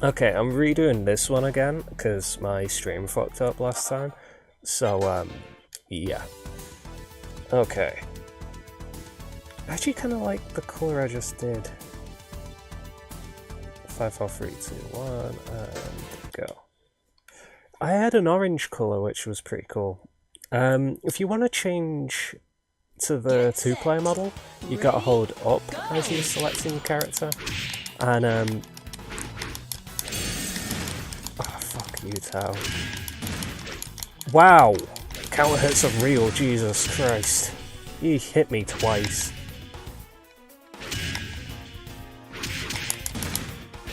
Okay, I'm redoing this one again because my stream fucked up last time. So, yeah. Okay. I actually kind of like the colour I just did. 5, 4, 3, 2, 1, and go. I had an orange colour, which was pretty cool. If you want to change to the 2-player model, you gotta hold up as you're selecting your character. And, oh, fuck you, Tao. Wow! Counter hits are real, Jesus Christ. He hit me twice.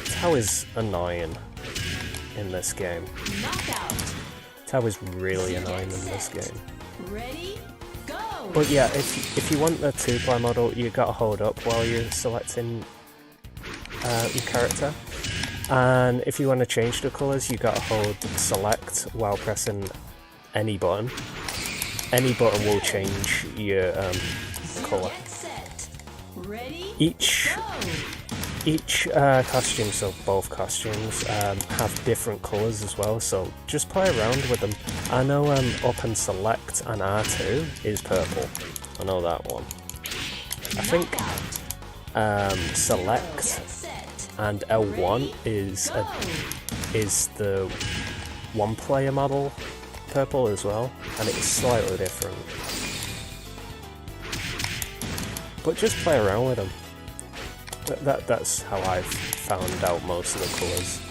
Tao is annoying in this game. Tao is really annoying in this game. Ready, go! But yeah, if you want the 2-player model, you gotta hold up while you're selecting your character. And if you want to change the colours, you gotta hold select while pressing any button. Any button will change your colour. Each costume, so both costumes, have different colours as well, so just play around with them. I know up and select and R2 is purple. I know that one. I think select and L1 is the 1-player model purple as well, and it's slightly different. But just play around with them. That's how I've found out most of the colours.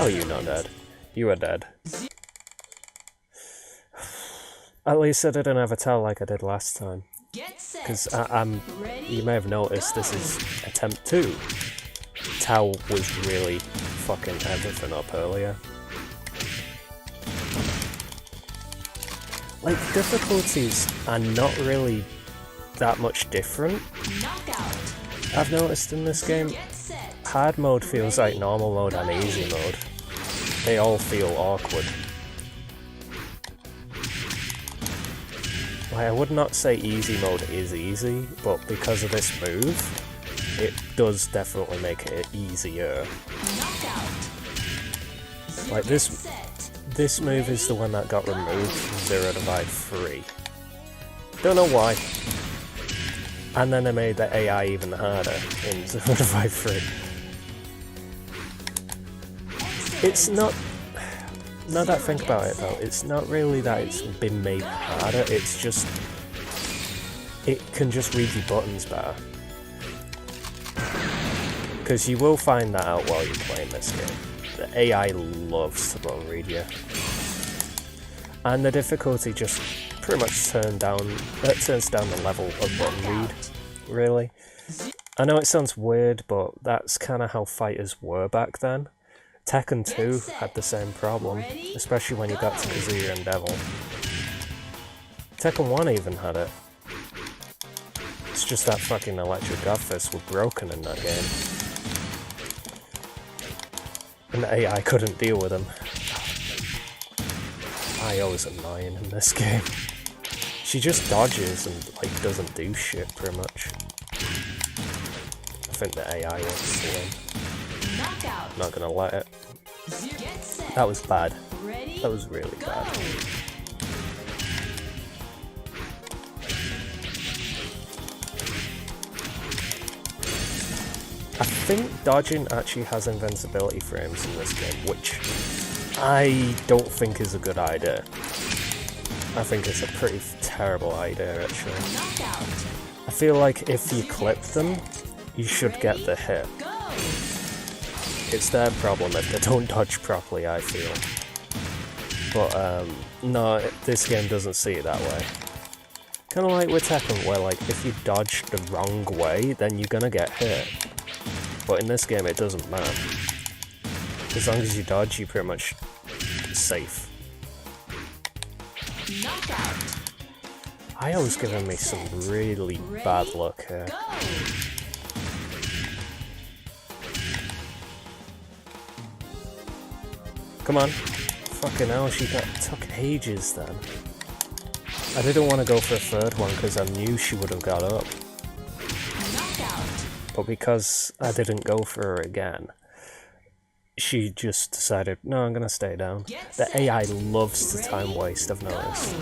Oh, you're not dead. You are dead. At least I didn't have a towel like I did last time. Because you may have noticed this is attempt 2. Tao was really fucking everything up earlier. Like, difficulties are not really that much different. I've noticed in this game, hard mode feels like normal mode and easy mode. They all feel awkward. Like, I would not say easy mode is easy, but because of this move, it does definitely make it easier. Like, this move is the one that got removed from 0 to 3. Don't know why. And then they made the AI even harder in 0 to 3. It's not... Now that I think about it though, it's not really that it's been made harder, it's just... It can just read your buttons better. Because you will find that out while you're playing this game. The AI loves to button read you. And the difficulty just pretty much turns down the level of button read, really. I know it sounds weird, but that's kind of how fighters were back then. Tekken 2 had the same problem, especially when you got to Kazuya and Devil. Tekken 1 even had it. It's just that fucking electric godfists were broken in that game. And the AI couldn't deal with them. IO is annoying in this game. She just dodges and like doesn't do shit pretty much. I think the AI wants to win. I'm not gonna let it. That was bad. That was really bad. I think dodging actually has invincibility frames in this game, which I don't think is a good idea. I think it's a pretty terrible idea, actually. I feel like if you clip them, you should get the hit. It's their problem if they don't dodge properly, I feel. But, no, this game doesn't see it that way. Kinda like with Tekken, where, like, if you dodge the wrong way, then you're gonna get hit. But in this game, it doesn't matter. As long as you dodge, you're pretty much safe. IO's giving me some really bad luck here. Come on. Fucking hell, took ages then. I didn't want to go for a third one because I knew she would have got up. But because I didn't go for her again, she just decided, no, I'm gonna stay down. The AI loves to time waste, I've noticed.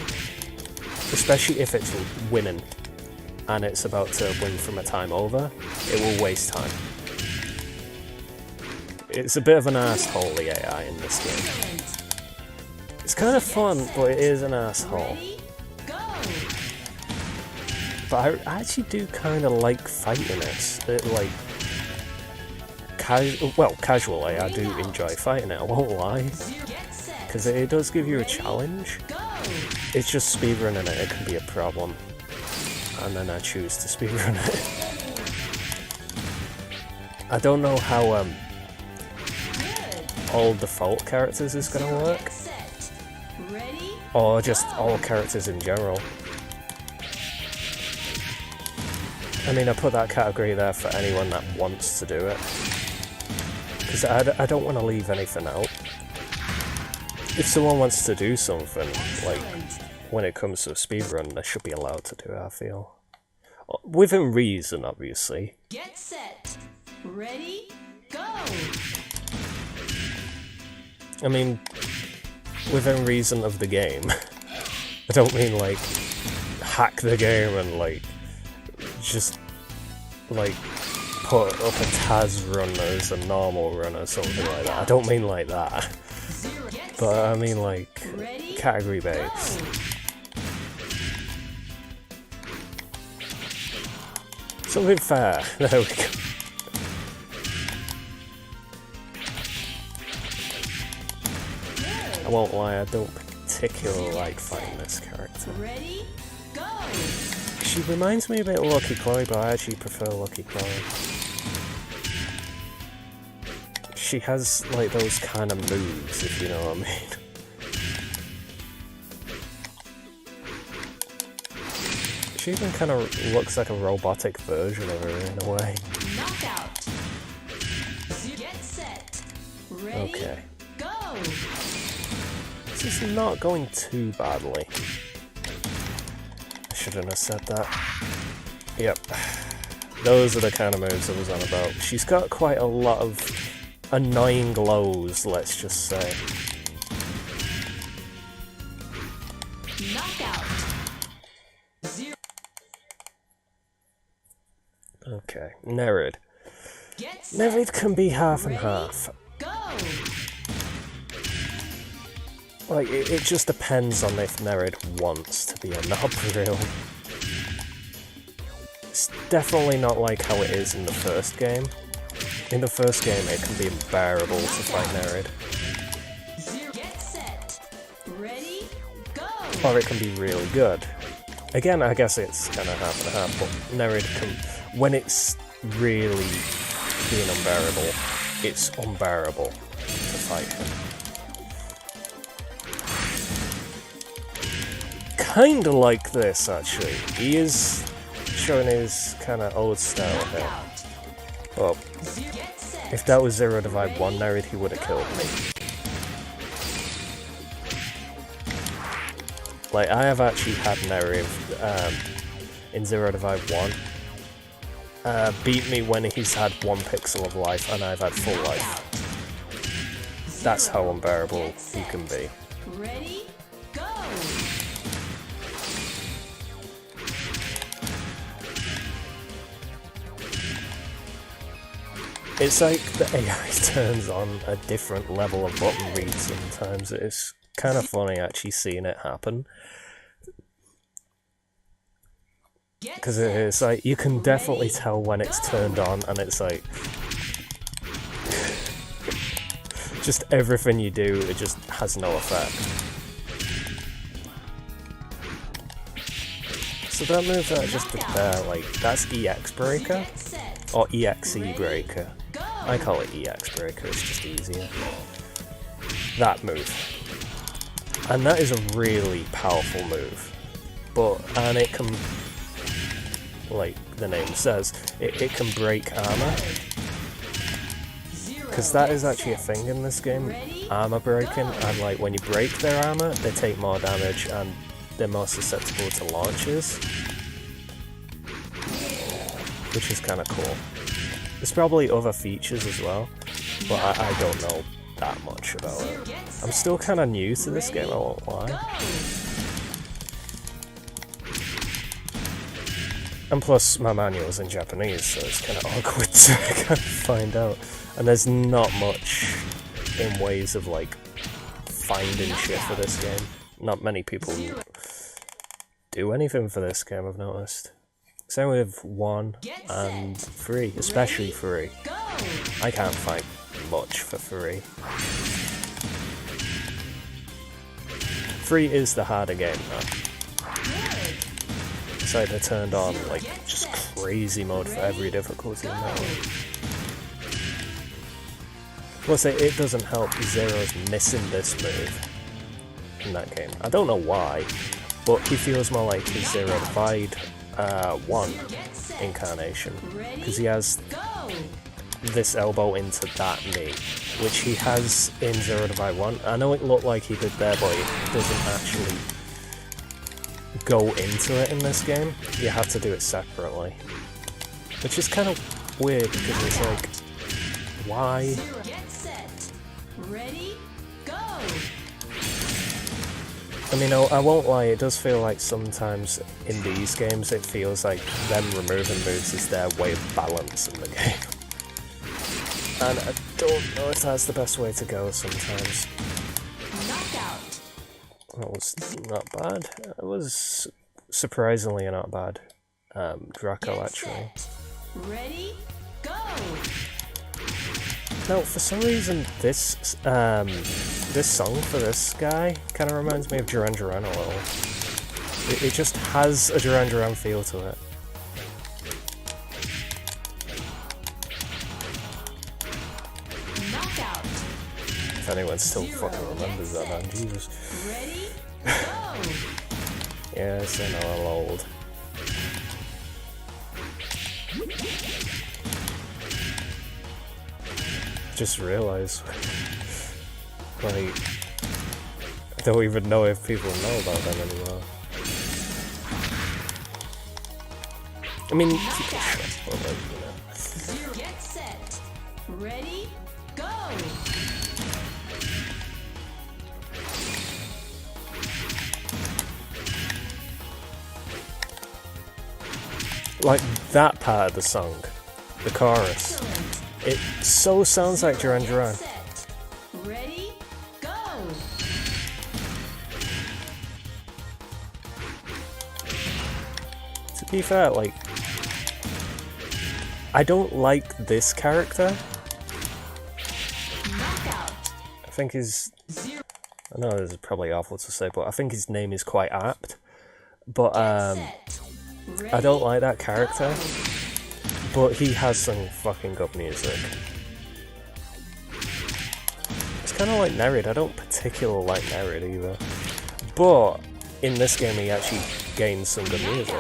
Especially if it's winning and it's about to win from a time over, it will waste time. It's a bit of an asshole, the AI in this game. It's kind of fun, but it is an asshole. But I actually do kind of like fighting it. Like, casually, I do enjoy fighting it, I won't lie. Because it does give you a challenge. It's just speedrunning it can be a problem. And then I choose to speedrun it. I don't know how all default characters is going to work. Or just all characters in general. I mean, I put that category there for anyone that wants to do it. Because I don't want to leave anything out. If someone wants to do something, like, when it comes to a speedrun, they should be allowed to do it, I feel. Within reason, obviously. Get set. Ready? Go! I mean, within reason of the game. I don't mean, like, hack the game and, like, just, like, put up a Taz run as a normal run or something like that. I don't mean like that. But I mean, like, category based. Something fair. There we go. I won't lie, I don't particularly like fighting this character. Ready? Go! She reminds me a bit of Lucky Chloe, but I actually prefer Lucky Chloe. She has, like, those kind of moves, if you know what I mean. She even kind of looks like a robotic version of her in a way. Knockout. Get set. Ready? Okay. Go! This is not going too badly. I shouldn't have said that. Yep. Those are the kind of moves I was on about. She's got quite a lot of annoying lows, let's just say. Knockout. Zero. Okay, Nerid. Get set. Nerid can be half and Ready? half. Go! Like, it just depends on if Nerid wants to be a knob, really. It's definitely not like how it is in the first game. In the first game, it can be unbearable to fight Nerid. Get set. Ready? Go! Or it can be really good. Again, I guess it's kind of half and half, but Nerid can... When it's really being unbearable, it's unbearable to fight him. Kinda like this, actually. He is showing his kind of old style here. Well, if that was 0 Divide 1 Nerid, he would have killed me. Like, I have actually had Nerid in 0 Divide 1 beat me when he's had 1 pixel of life and I've had full life. That's how unbearable he can be. Ready? Go! It's like the AI turns on a different level of button read sometimes. It's kind of funny actually seeing it happen. Because it's like, you can definitely tell when it's turned on and it's like... just everything you do, it just has no effect. So that move that I just did there, like, that's EX Breaker? Or EXE Breaker. I call it EX Breaker, it's just easier. That move. And that is a really powerful move. And it can, like the name says, it can break armor. Because that is actually a thing in this game, armor breaking, and like when you break their armor, they take more damage and they're more susceptible to launches. Which is kind of cool. There's probably other features as well, but I don't know that much about it. I'm still kind of new to this game, I won't lie. And plus, my manual's in Japanese, so it's kind of awkward to kind of find out. And there's not much in ways of, like, finding shit for this game. Not many people do anything for this game, I've noticed. Same with 1 and 3, especially 3. I can't find much for 3. 3 is the harder game, though. It's like they turned on, like, just crazy mode for every difficulty in that one. Plus, it doesn't help Zero's missing this move in that game. I don't know why, but he feels more like his Zero Divide 1 incarnation, because he has this elbow into that knee, which he has in Zero Divide 1. I know it looked like he did there, but it doesn't actually go into it in this game. You have to do it separately, which is kind of weird, because it's like, why? Ready, go! I mean, I won't lie, it does feel like sometimes in these games it feels like them removing moves is their way of balancing the game. And I don't know if that's the best way to go sometimes. Knockout. That was not bad. It was surprisingly not bad. Draco, actually. Ready, go! Now, for some reason, this song for this guy kind of reminds me of Duran Duran a little. It just has a Duran Duran feel to it. Knockout. If anyone still fucking remembers that, man, Jesus. Ready, go! Yes, I know I'm old. Just realised, like, I don't even know if people know about them anymore. I mean, people should, but like, you know. Zero, get set. Ready, go! Like, that part of the song, the chorus, it so sounds like Duran Duran. Set. Ready, go! To be fair, like, I don't like this character. Knockout. I think his, Zero, I know this is probably awful to say, but I think his name is quite apt. But, set. Ready, I don't like that character. But he has some fucking good music. It's kind of like Nerid. I don't particularly like Nerid either. But in this game he actually gained some good music.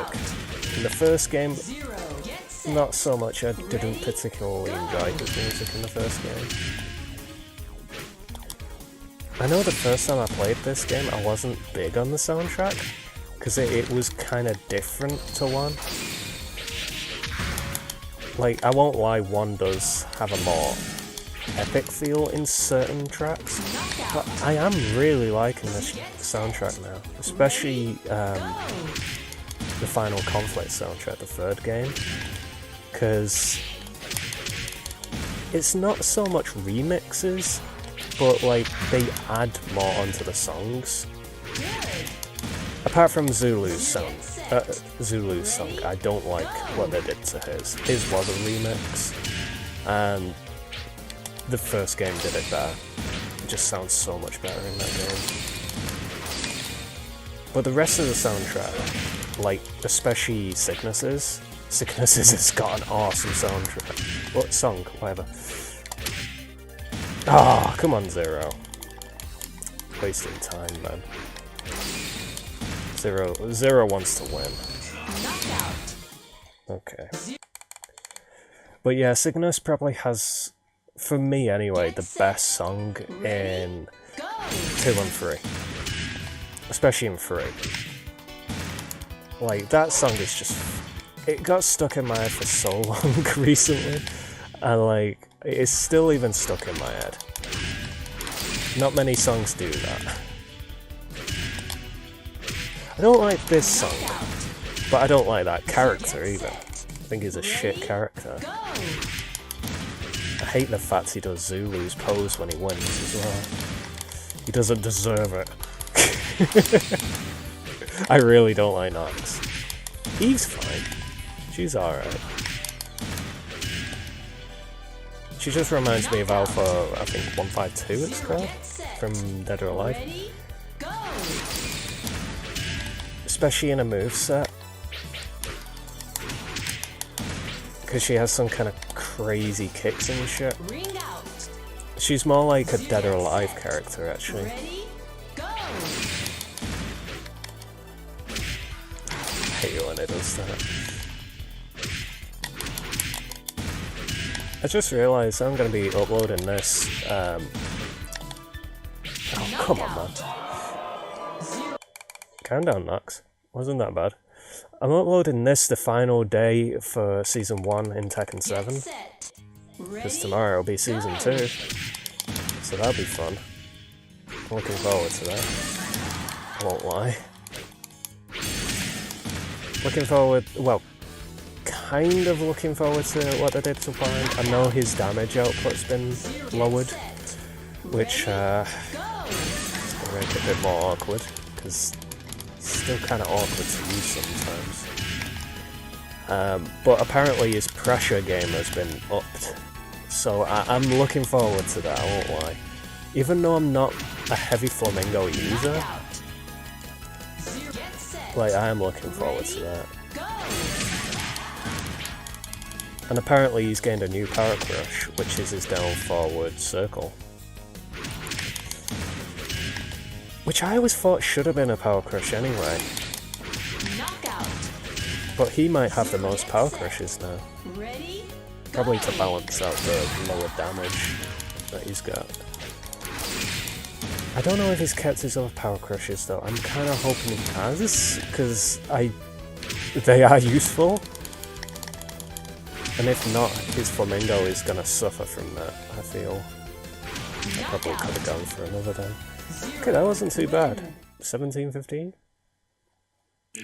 In the first game, Zero, get set. not so much. I didn't particularly enjoy his music in the first game. I know the first time I played this game I wasn't big on the soundtrack, because it was kind of different to 1. Like, I won't lie, 1 does have a more epic feel in certain tracks, but I am really liking this soundtrack now, especially the Final Conflict soundtrack, the 3rd game, because it's not so much remixes, but like, they add more onto the songs. Apart from Zulu's song, I don't like what they did to his. His was a remix, and the first game did it better. It just sounds so much better in that game. But the rest of the soundtrack, like, especially Sicknesses has got an awesome soundtrack. What song? Whatever. Ah, oh, come on, Zero. Wasting time, man. Zero wants to win. Knockout. Okay. But yeah, Cygnus probably has, for me anyway, the best song in 2 and 3. Especially in 3. Like, that song is just... It got stuck in my head for so long recently. And like, It's still even stuck in my head. Not many songs do that. I don't like this song, but I don't like that character either. I think he's a shit character. I hate the fact he does Zulu's pose when he wins as well. He doesn't deserve it. I really don't like Nox. Eve's fine. She's alright. She just reminds me of Alpha, I think 152 it's called, from Dead or Alive. Especially in a moveset. Because she has some kind of crazy kicks and shit. She's more like a Dead or Alive character, actually. I hate it when it does that. I just realised I'm going to be uploading this. Oh, come on, man. Calm down, Nox. Wasn't that bad. I'm uploading this the final day for Season 1 in Tekken 7. Because tomorrow will be Season 2. So that'll be fun. I'm looking forward to that. I won't lie. Looking forward... well, kind of looking forward to what they did to Blind. I know his damage output's been lowered, which is going to make it a bit more awkward, because it's still kind of awkward to use sometimes. But apparently his pressure game has been upped, so I'm looking forward to that, I won't lie. Even though I'm not a heavy Flamingo user, like, I am looking forward to that. And apparently he's gained a new power crush, which is his down forward circle. Which I always thought should have been a power crush anyway. But he might have the most power crushes now. Probably to balance out the lower damage that he's got. I don't know if he's kept his other power crushes though. I'm kind of hoping he has, because they are useful. And if not, his Flamingo is going to suffer from that, I feel. I probably could have gone for another day. Okay, that wasn't too bad. 17, 15?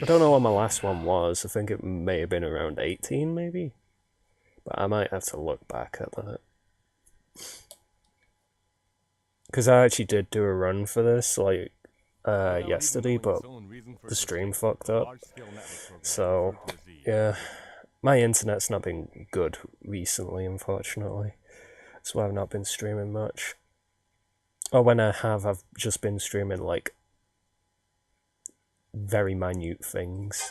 I don't know what my last one was. I think it may have been around 18, maybe? But I might have to look back at that. Because I actually did do a run for this, like, yesterday, but the stream fucked up. So, yeah. My internet's not been good recently, unfortunately. That's why I've not been streaming much. Or when I have, I've just been streaming, like, very minute things.